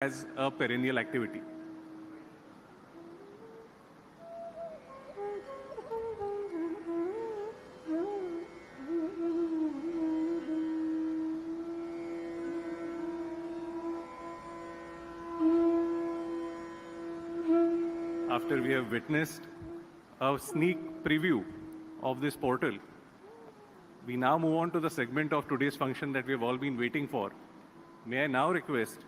as a perennial activity. After we have witnessed a sneak preview of this portal, we now move on to the segment of today's function that we have all been waiting for. May I now request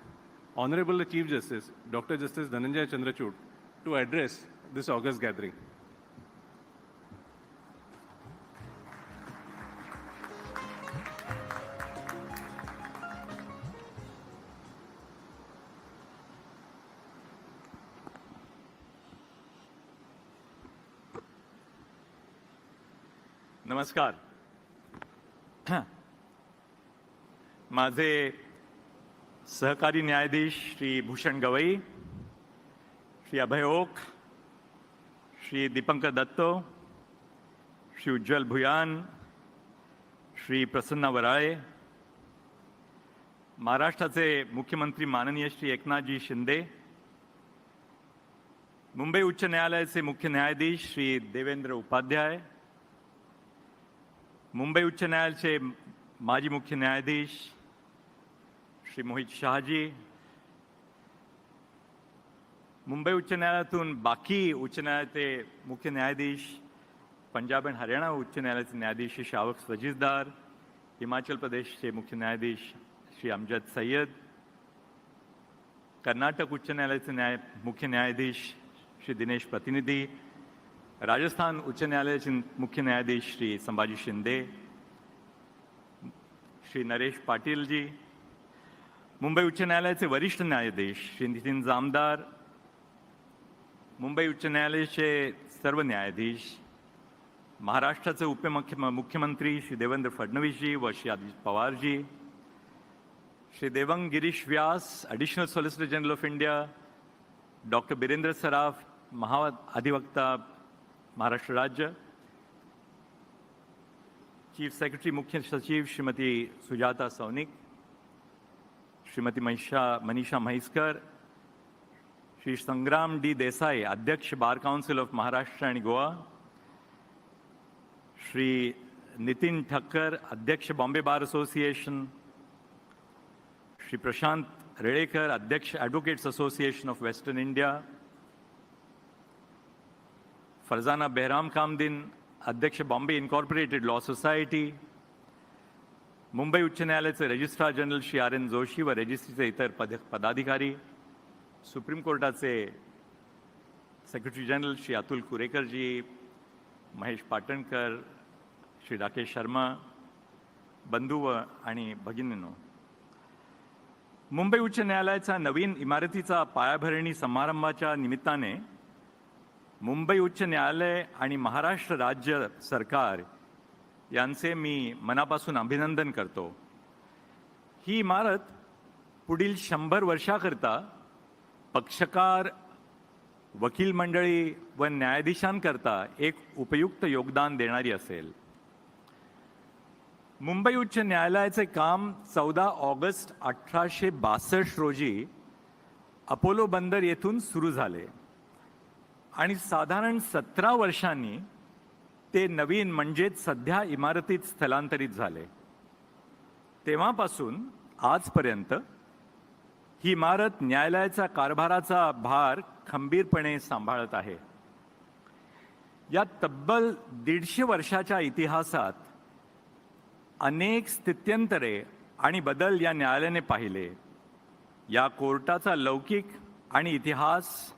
Honorable Chief Justice, Dr. Justice Dhananjay Chandrachud, to address this august gathering. नमस्कार. माझे सहकारी न्यायाधीश Shri Bhushan Gavai, Shri Abhay okay, Shri Dipankar दत्तो, श्री उज्ज्वल भुयान, श्री प्रसन्ना वराळे, महाराष्ट्राचे मुख्यमंत्री माननीय श्री एकनाथजी शिंदे, मुंबई उच्च न्यायालयाचे मुख्य न्यायाधीश श्री देवेंद्र उपाध्याय, मुंबई उच्च न्यायालयाचे माजी मुख्य न्यायाधीश श्री मोहित शहाजी, मुंबई उच्च न्यायालयातून बाकी उच्च न्यायालयाचे मुख्य न्यायाधीश, पंजाब आणि हरियाणा उच्च न्यायालयाचे न्यायाधीश श्री शावक वजीजदार, हिमाचल प्रदेशचे मुख्य न्यायाधीश श्री अमजद सय्यद, कर्नाटक उच्च न्यायालयाचे मुख्य न्यायाधीश श्री दिनेश प्रतिनिधी, राजस्थान उच्च न्यायालयाचे मुख्य न्यायाधीश श्री संभाजी शिंदे, श्री नरेश पाटील जी, मुंबई उच्च न्यायालयाचे वरिष्ठ न्यायाधीश श्री नितीन जामदार, मुंबई उच्च न्यायालयाचे सर्व न्यायाधीश, महाराष्ट्राचे मुख्यमंत्री श्री देवेंद्र फडणवीस जी व Shri Ajit Pawar ji, Shri Devang Girish Vyas, additional solicitor general of India, doctor Birendra Saraf, महाधिवक्ता महाराष्ट्र राज्य, चीफ सेक्रेटरी मुख्य सचिव श्रीमती सुजाता सौनिक, श्रीमती मनीषा म्हैसकर, श्री संग्राम डी देसाई, अध्यक्ष बार काउंसिल ऑफ महाराष्ट्र आणि गोवा, श्री नितिन ठक्कर, अध्यक्ष बॉम्बे बार असोसिएशन, श्री प्रशांत रेडेकर, अध्यक्ष advocates association of western India, Farzana Behram Kamdin, अध्यक्ष Bombay incorporated law society, Mumbai उच्च न्यायालयाचे registrar general Shri R N Joshi व रजिस्ट्रीचे इतर पदाधिकारी, सुप्रीम कोर्टाचे सेक्रेटरी जनरल श्री अतुल कुरेकर जी, महेश पाटणकर, श्री राकेश शर्मा, बंधू आणि भगिनींनो, मुंबई उच्च न्यायालयाच्या नवीन इमारतीचा पायाभरणी समारंभाच्या निमित्ताने मुंबई उच्च न्यायालय आणि महाराष्ट्र राज्य सरकार यांचे मी मनापासून अभिनंदन करतो. ही इमारत पुढील 100 वर्षाकरता पक्षकार, वकील मंडळी व न्यायाधीशांकरता एक उपयुक्त योगदान देणारी असेल. मुंबई उच्च न्यायालयाचे काम 14 ऑगस्ट 1862 रोजी अपोलो बंदर येथून सुरू झाले आणि साधारण 17 वर्षांनी ते नवीन म्हणजेच सध्या इमारतीत स्थलांतरित झाले. तेव्हापासून आजपर्यंत ही इमारत न्यायालयाचा कारभाराचा भार खंबीरपणे सांभाळत आहे. या तब्बल 150 वर्षाच्या इतिहासात अनेक स्थित्यंतरे आणि बदल या न्यायालयाने पाहिले. या कोर्टाचा लौकिक आणि इतिहास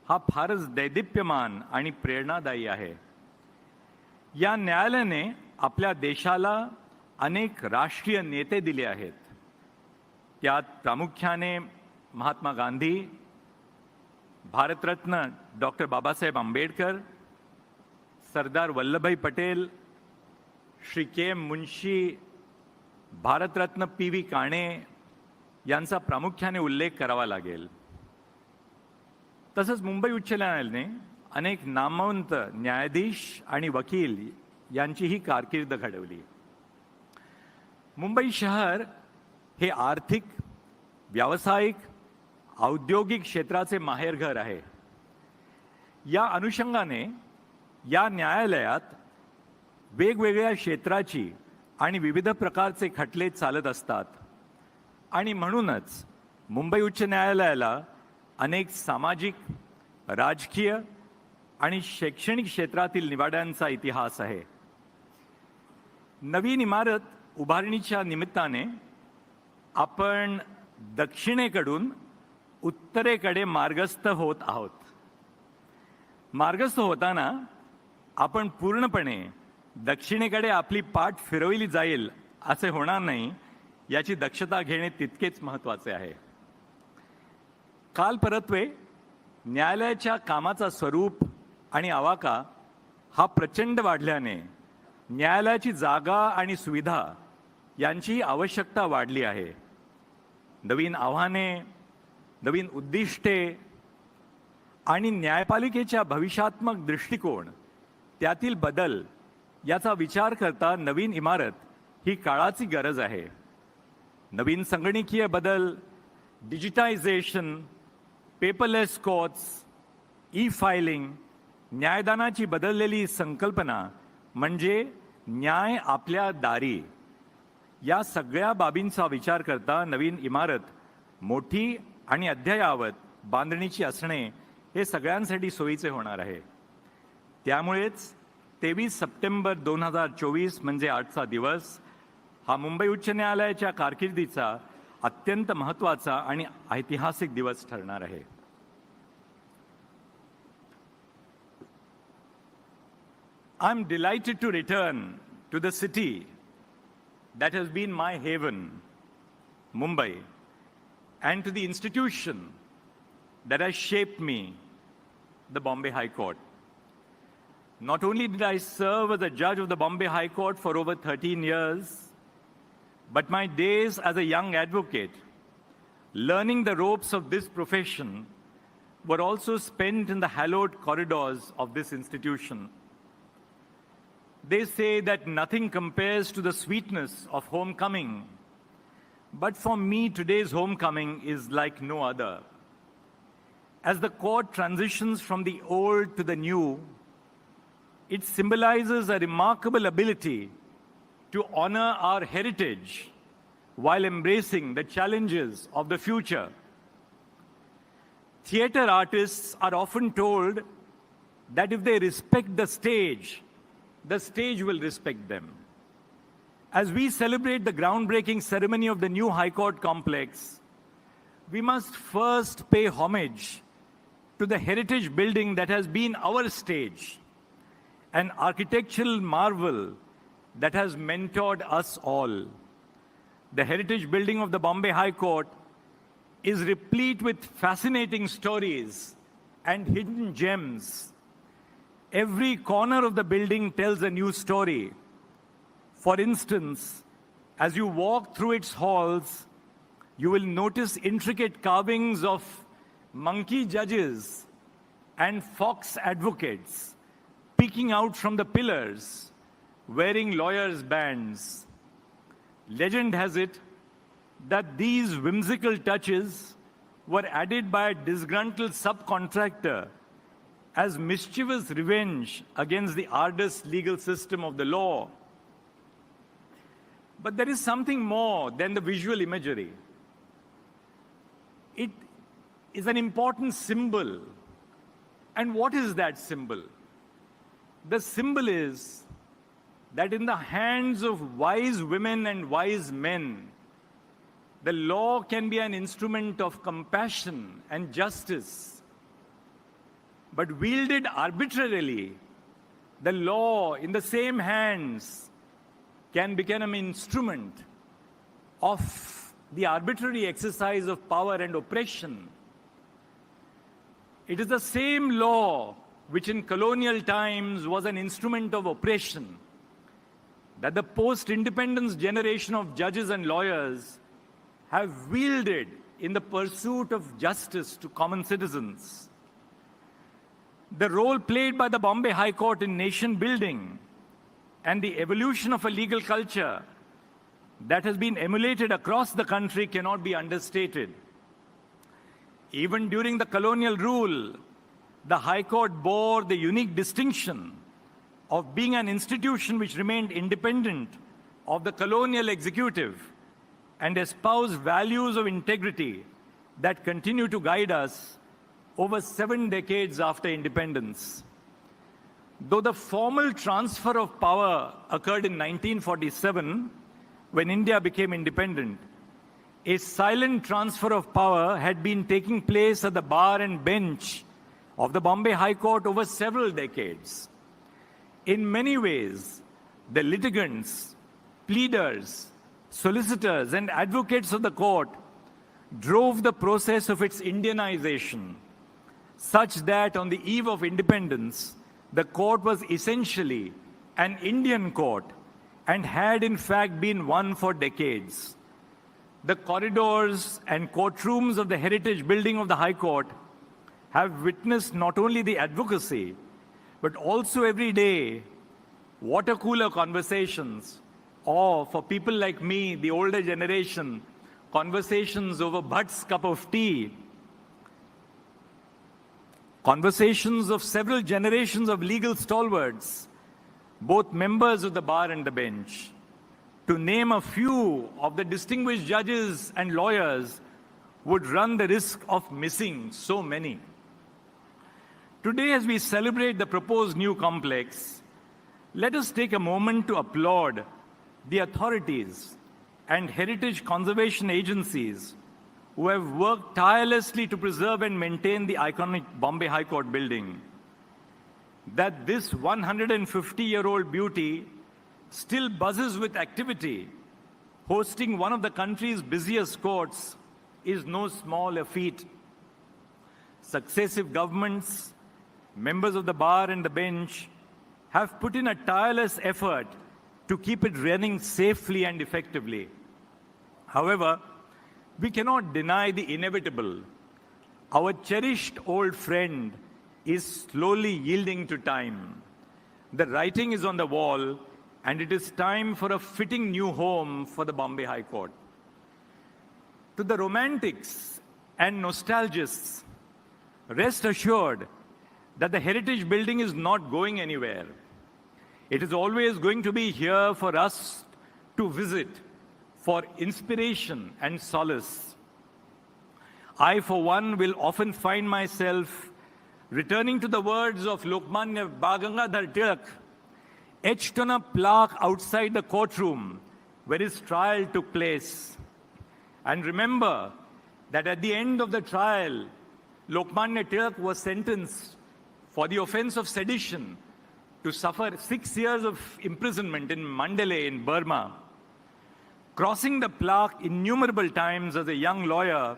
हा फारच दैदिप्यमान आणि प्रेरणादायी आहे. या न्यायालयाने आपल्या देशाला अनेक राष्ट्रीय नेते दिले आहेत. त्यात प्रामुख्याने महात्मा गांधी, भारतरत्न डॉक्टर बाबासाहेब आंबेडकर, सरदार वल्लभभाई पटेल, श्री के एम मुंशी, भारतरत्न पी.व्ही. काणे यांचा प्रामुख्याने उल्लेख करावा लागेल. तसंच मुंबई उच्च न्यायालयाने अनेक नामवंत न्यायाधीश आणि वकील यांचीही कारकीर्द घडवली. मुंबई शहर हे आर्थिक, व्यावसायिक औद्योगिक क्षेत्राचे माहेरघर आहे. या अनुषंगाने या न्यायालयात वेगवेगळ्या क्षेत्राची आणि विविध प्रकारचे खटले चालत असतात आणि म्हणूनच मुंबई उच्च न्यायालयाला अनेक सामाजिक, राजकीय आणि शैक्षणिक क्षेत्रातील निवाड्यांचा इतिहास आहे. नवीन इमारत उभारणीच्या निमित्ताने आपण दक्षिणेकडून उत्तरेकडे मार्गस्थ होत आहोत. मार्गस्थ होताना आपण पूर्णपणे दक्षिणेकडे आपली पाठ फिरवली जाईल असे होणार नाही याची दक्षता घेणे तितकेच महत्त्वाचे आहे. काल परत्वे न्यायालयाच्या कामाचा स्वरूप आणि आवाका हा प्रचंड वाढल्याने न्यायालयाची जागा आणि सुविधा यांची आवश्यकता वाढली आहे. नवीन आव्हाने, नवीन उद्दिष्टे आणि न्यायपालिकेच्या भविष्यात्मक दृष्टिकोन त्यातील बदल याचा विचार करता नवीन इमारत ही काळाची गरज आहे. नवीन संगणकीय बदल, digitisation, paperless courts, e filing, न्यायदानाची बदललेली संकल्पना म्हणजे न्याय आपल्या दारी, या सगळ्या बाबींचा विचार करता नवीन इमारत मोठी आणि अद्ययावत बांधणीची असणे हे सगळ्यांसाठी सोयीचे होणार आहे. त्यामुळेच 23 सप्टेंबर 2024 म्हणजे आजचा दिवस हा मुंबई उच्च न्यायालयाच्या कारकिर्दीचा अत्यंत महत्त्वाचा आणि ऐतिहासिक दिवस ठरणार आहे. I'm delighted to return to the city that has been my haven, Mumbai, and to the institution that has shaped me, the Bombay High Court. Not only did I serve as a judge of the Bombay High Court for over 13 years, but my days as a young advocate, learning the ropes of this profession, were also spent in the hallowed corridors of this institution. They say that nothing compares to the sweetness of homecoming, but for me, today's homecoming is like no other. As the court transitions from the old to the new, it symbolizes a remarkable ability to honor our heritage while embracing the challenges of the future. Theater artists are often told that if they respect the stage will respect them. As we celebrate the groundbreaking ceremony of the new High Court complex, we must first pay homage to the heritage building that has been our stage, an architectural marvel that has mentored us all. The heritage building of the Bombay High Court is replete with fascinating stories and hidden gems. Every corner of the building tells a new story. For instance, as you walk through its halls, you will notice intricate carvings of monkey judges and fox advocates peeking out from the pillars, wearing lawyers' bands. Legend has it that these whimsical touches were added by a disgruntled subcontractor as mischievous revenge against the arduous legal system of the law. But there is something more than the visual imagery. It is an important symbol. And what is that symbol? The symbol is that in the hands of wise women and wise men, the law can be an instrument of compassion and justice. But wielded arbitrarily, the law in the same hands can become an instrument of the arbitrary exercise of power and oppression. It is the same law which in colonial times was an instrument of oppression that the post-independence generation of judges and lawyers have wielded in the pursuit of justice to common citizens. The role played by the Bombay High Court in nation building and the evolution of a legal culture that has been emulated across the country cannot be understated. Even during the colonial rule, the High Court bore the unique distinction of being an institution which remained independent of the colonial executive and espoused values of integrity that continue to guide us over 7 decades after independence. Though the formal transfer of power occurred in 1947, when India became independent, a silent transfer of power had been taking place at the bar and bench of the Bombay High Court over several decades. In many ways, the litigants, pleaders, solicitors, and advocates of the court drove the process of its Indianization, such that on the eve of independence, the court was essentially an Indian court and had in fact been one for decades. The corridors and courtrooms of the heritage building of the High Court have witnessed not only the advocacy, but also every day water cooler conversations, or for people like me, the older generation, conversations over Bhatt's cup of tea, conversations of several generations of legal stalwarts, both members of the bar and the bench. To name a few of the distinguished judges and lawyers would run the risk of missing so many. Today, as we celebrate the proposed new complex, let us take a moment to applaud the authorities and heritage conservation agencies who have worked tirelessly to preserve and maintain the iconic Bombay High Court building. That this 150-year-old beauty still buzzes with activity, hosting one of the country's busiest courts, is no small feat. Successive governments, members of the bar and the bench, have put in a tireless effort to keep it running safely and effectively. However, we cannot deny the inevitable. Our cherished old friend is slowly yielding to time. The writing is on the wall, and it is time for a fitting new home for the Bombay High Court. To the romantics and nostalgists, rest assured that the heritage building is not going anywhere. It is always going to be here for us to visit for inspiration and solace. I, for one, will often find myself returning to the words of Lokmanya Gangadhar Tilak, etched on a plaque outside the courtroom where his trial took place. And remember that at the end of the trial, Lokmanya Tilak was sentenced for the offense of sedition to suffer 6 years of imprisonment in Mandalay in Burma. Crossing the plaque innumerable times as a young lawyer,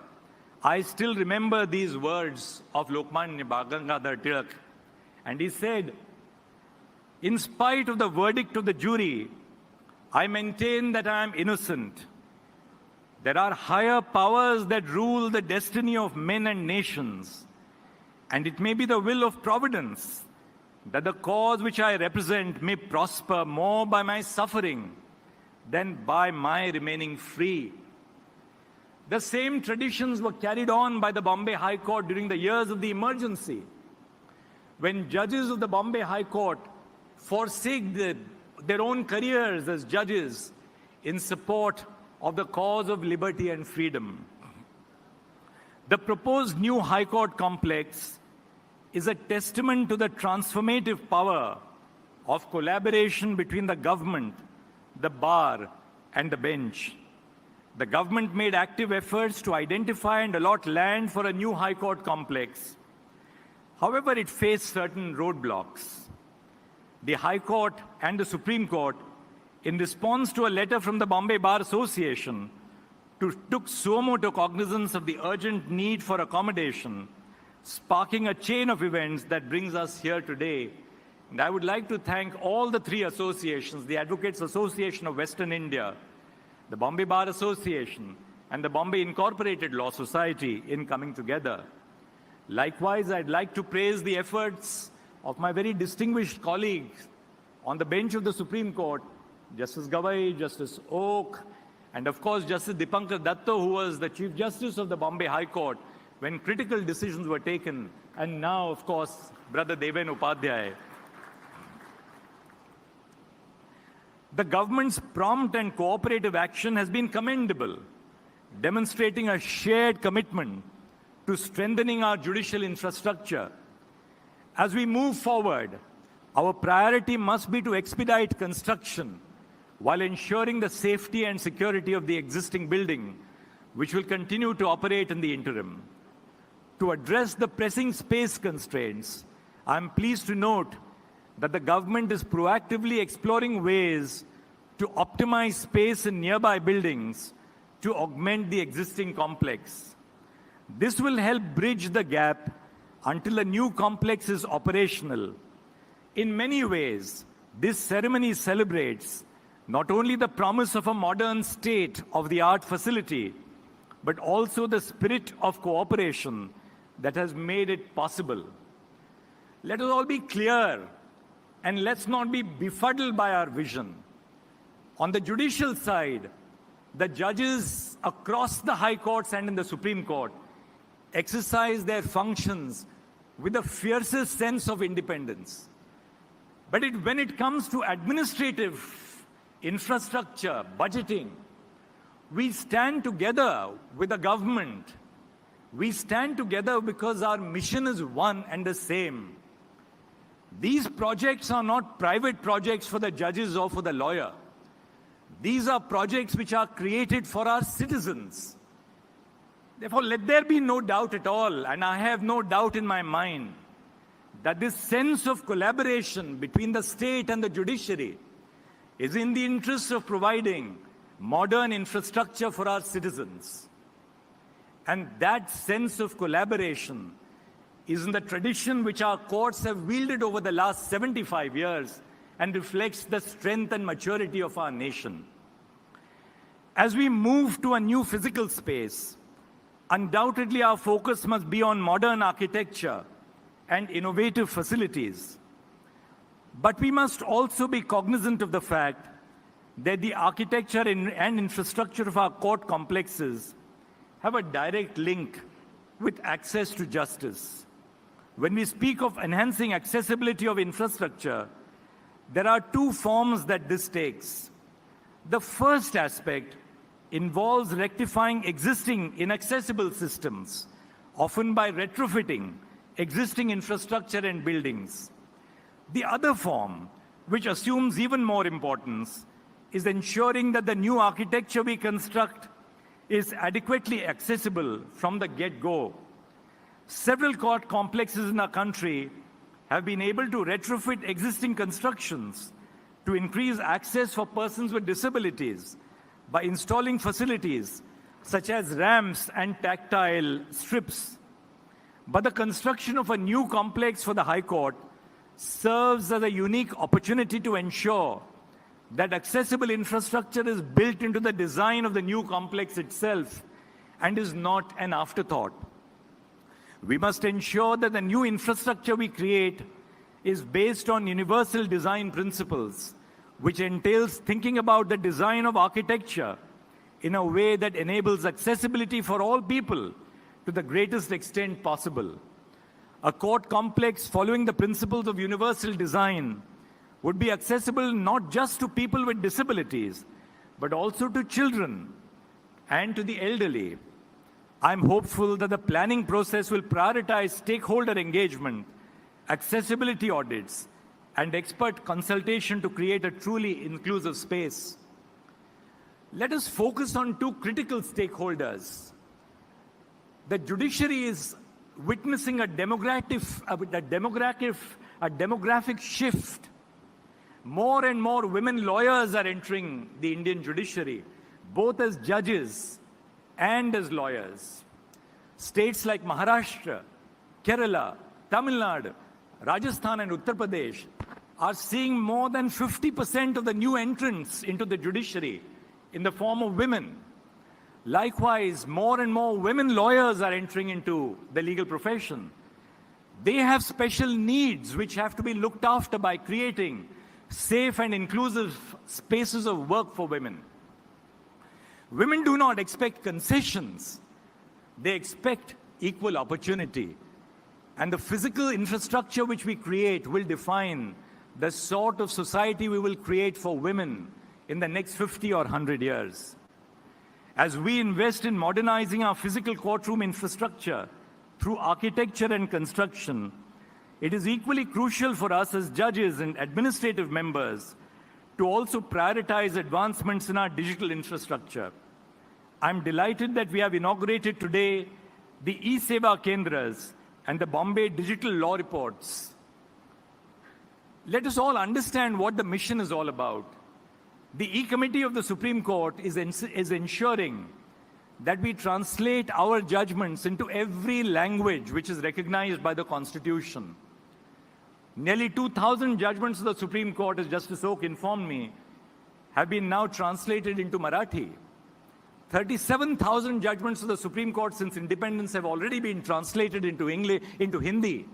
I still remember these words of Lokmanya Gangadhar Tilak. And he said, "In spite of the verdict of the jury, I maintain that I am innocent. There are higher powers that rule the destiny of men and nations, and it may be the will of Providence that the cause which I represent may prosper more by my suffering than by my remaining free." The same traditions were carried on by the Bombay High Court during the years of the emergency, when judges of the Bombay High Court forsake their own careers as judges in support of the cause of liberty and freedom. The proposed new High Court complex is a testament to the transformative power of collaboration between the government, the bar, and the bench. The government made active efforts to identify and allot land for a new High Court complex. However, it faced certain roadblocks. The High Court and the Supreme Court, in response to a letter from the Bombay Bar Association, took suo cognizance of the urgent need for accommodation, sparking a chain of events that brings us here today. And I would like to thank all the three associations, the Advocates Association of Western India, the Bombay Bar Association, and the Bombay Incorporated Law Society in coming together. Likewise, I'd like to praise the efforts of my very distinguished colleagues on the bench of the Supreme Court, Justice Gawai, Justice Oak, and of course, Justice Dipankar Datta, who was the Chief Justice of the Bombay High Court when critical decisions were taken, and now, of course, Brother Deven Upadhyay. The government's prompt and cooperative action has been commendable, demonstrating a shared commitment to strengthening our judicial infrastructure. As we move forward, our priority must be to expedite construction while ensuring the safety and security of the existing building, which will continue to operate in the interim. To address the pressing space constraints, I am pleased to note that the government is proactively exploring ways to optimize space in nearby buildings to augment the existing complex. This will help bridge the gap until a new complex is operational. In many ways, this ceremony celebrates not only the promise of a modern state-of-the-art facility, but also the spirit of cooperation that has made it possible. Let us all be clear, and let's not be befuddled by our vision. On the judicial side, the judges across the high courts and in the Supreme Court exercise their functions with the fiercest sense of independence. But when it comes to administrative infrastructure, budgeting, we stand together with the government. We stand together because our mission is one and the same. These projects are not private projects for the judges or for the lawyer. These are projects which are created for our citizens. Therefore, let there be no doubt at all, and I have no doubt in my mind, that this sense of collaboration between the state and the judiciary is in the interest of providing modern infrastructure for our citizens. And that sense of collaboration is in the tradition which our courts have wielded over the last 75 years and reflects the strength and maturity of our nation. As we move to a new physical space, undoubtedly our focus must be on modern architecture and innovative facilities. But we must also be cognizant of the fact that the architecture and infrastructure of our court complexes have a direct link with access to justice. When we speak of enhancing accessibility of infrastructure, there are two forms that this takes. The first aspect involves rectifying existing inaccessible systems, often by retrofitting existing infrastructure and buildings. The other form, which assumes even more importance, is ensuring that the new architecture we construct is adequately accessible from the get-go. Several court complexes in our country have been able to retrofit existing constructions to increase access for persons with disabilities by installing facilities such as ramps and tactile strips. But the construction of a new complex for the High Court serves as a unique opportunity to ensure that accessible infrastructure is built into the design of the new complex itself and is not an afterthought. We must ensure that the new infrastructure we create is based on universal design principles, which entails thinking about the design of architecture in a way that enables accessibility for all people to the greatest extent possible. A court complex following the principles of universal design would be accessible not just to people with disabilities, but also to children and to the elderly. I'm hopeful that the planning process will prioritize stakeholder engagement, accessibility audits, and expert consultation to create a truly inclusive space. Let us focus on two critical stakeholders. The judiciary is witnessing a demographic shift. More and more women lawyers are entering the Indian judiciary, both as judges and as lawyers. States like Maharashtra, Kerala, Tamil Nadu, Rajasthan and Uttar Pradesh are seeing more than 50% of the new entrants into the judiciary in the form of women. Likewise, more and more women lawyers are entering into the legal profession. They have special needs which have to be looked after by creating safe and inclusive spaces of work for women. Women do not expect concessions. They expect equal opportunity. And the physical infrastructure which we create will define the sort of society we will create for women in the next 50 or 100 years. As we invest in modernizing our physical courtroom infrastructure through architecture and construction, it is equally crucial for us as judges and administrative members to also prioritize advancements in our digital infrastructure. I'm delighted that we have inaugurated today the E-Seva Kendras and the Bombay Digital Law Reports. Let us all understand what the mission is all about. The E-Committee of the Supreme Court is ensuring that we translate our judgments into every language which is recognized by the Constitution. Nearly 2,000 judgments of the Supreme Court, as Justice Oak informed me, have been now translated into Marathi. 37,000 judgments of the Supreme Court since independence have already been translated into English, into Hindi,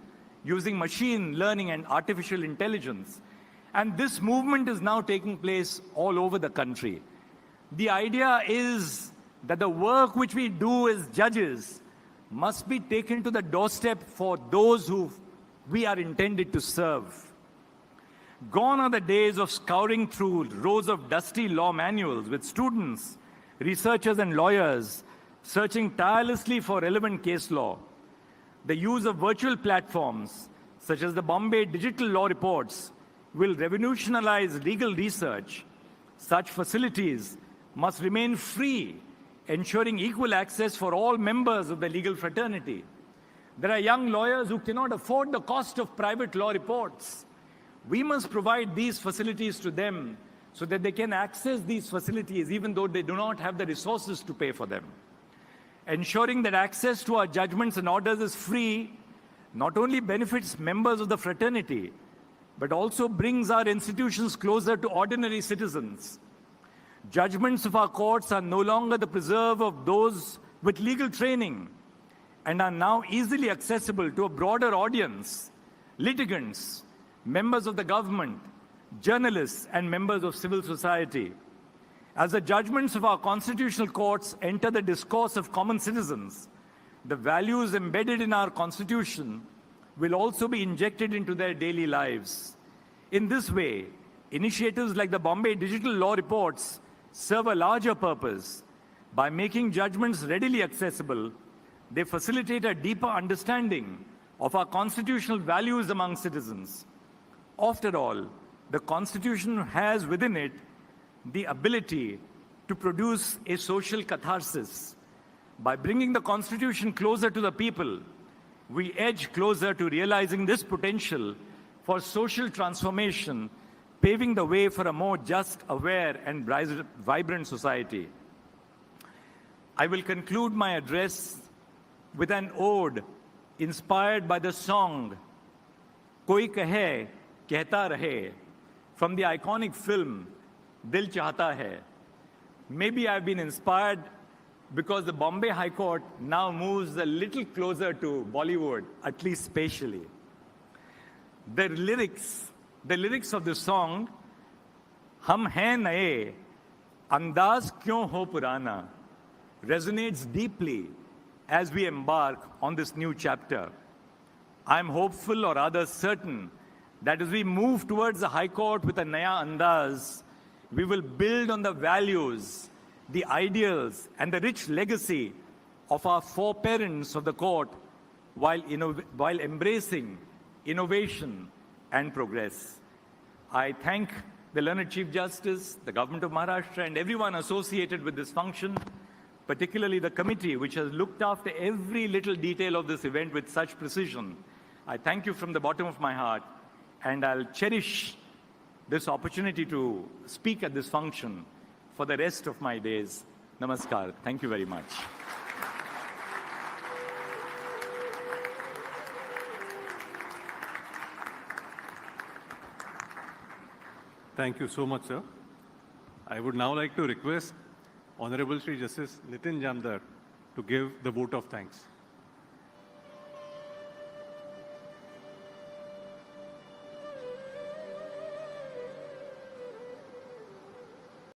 using machine learning and artificial intelligence. And this movement is now taking place all over the country. The idea is that the work which we do as judges must be taken to the doorstep for those who we are intended to serve. Gone are the days of scouring through rows of dusty law manuals with students, researchers and lawyers searching tirelessly for relevant case law. The use of virtual platforms, such as the Bombay Digital Law Reports, will revolutionize legal research. Such facilities must remain free, ensuring equal access for all members of the legal fraternity. There are young lawyers who cannot afford the cost of private law reports. We must provide these facilities to them so that they can access these facilities even though they do not have the resources to pay for them. Ensuring that access to our judgments and orders is free not only benefits members of the fraternity, but also brings our institutions closer to ordinary citizens. Judgments of our courts are no longer the preserve of those with legal training and are now easily accessible to a broader audience, litigants, members of the government, journalists, and members of civil society. As the judgments of our constitutional courts enter the discourse of common citizens, the values embedded in our Constitution will also be injected into their daily lives. In this way, initiatives like the Bombay Digital Law Reports serve a larger purpose. By making judgments readily accessible, they facilitate a deeper understanding of our constitutional values among citizens. After all, the Constitution has within it the ability to produce a social catharsis. By bringing the Constitution closer to the people, we edge closer to realizing this potential for social transformation, paving the way for a more just, aware, and vibrant society. I will conclude my address with an ode inspired by the song Koi Kahe, Kehta Rahe from the iconic film Dil Chahta Hai. Maybe I've been inspired because the Bombay High Court now moves a little closer to Bollywood, at least spatially. The lyrics of the song, Hum Hain Naye, Andaz Kyun Ho Purana, resonates deeply as we embark on this new chapter. I'm hopeful, or rather certain, that as we move towards the High Court with a Naya Andaz, we will build on the values, the ideals, and the rich legacy of our foreparents of the court while embracing innovation and progress. I thank the learned Chief Justice, the Government of Maharashtra, and everyone associated with this function, particularly the committee which has looked after every little detail of this event with such precision. I thank you from the bottom of my heart, and I'll cherish this opportunity to speak at this function for the rest of my days. Namaskar. Thank you very much. Thank you so much, sir. I would now like to request Honorable Shri Justice Nitin Jamdar to give the vote of thanks.